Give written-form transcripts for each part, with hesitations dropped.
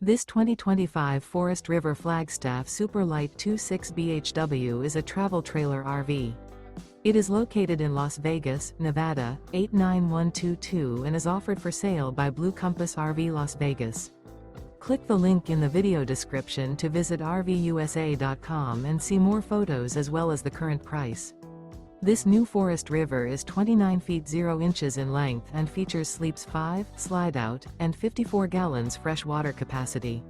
This 2025 Forest River Flagstaff Super Lite 26 BHW is a travel trailer RV. It is located in Las Vegas, Nevada, 89122 and is offered for sale by Blue Compass RV Las Vegas. Click the link in the video description to visit RVUSA.com and see more photos as well as the current price. This new Forest River is 29 feet 0 inches in length and features sleeps 5, Slideout, and 54 gallons fresh water capacity.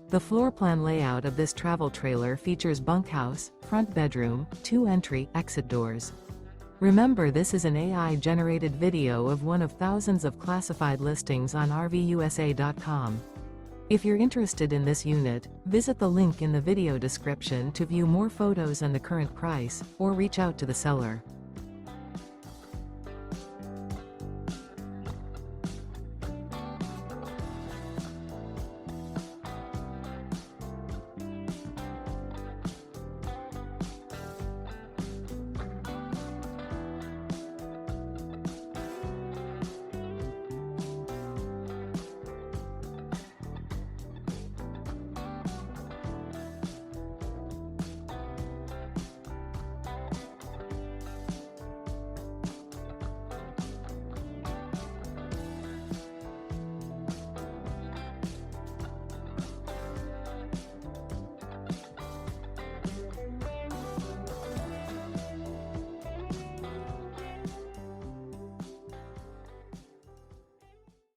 The floor plan layout of this travel trailer features bunkhouse, front bedroom, 2 entry/exit doors. Remember, this is an AI-generated video of one of thousands of classified listings on RVUSA.com. If you're interested in this unit, visit the link in the video description to view more photos and the current price, or reach out to the seller.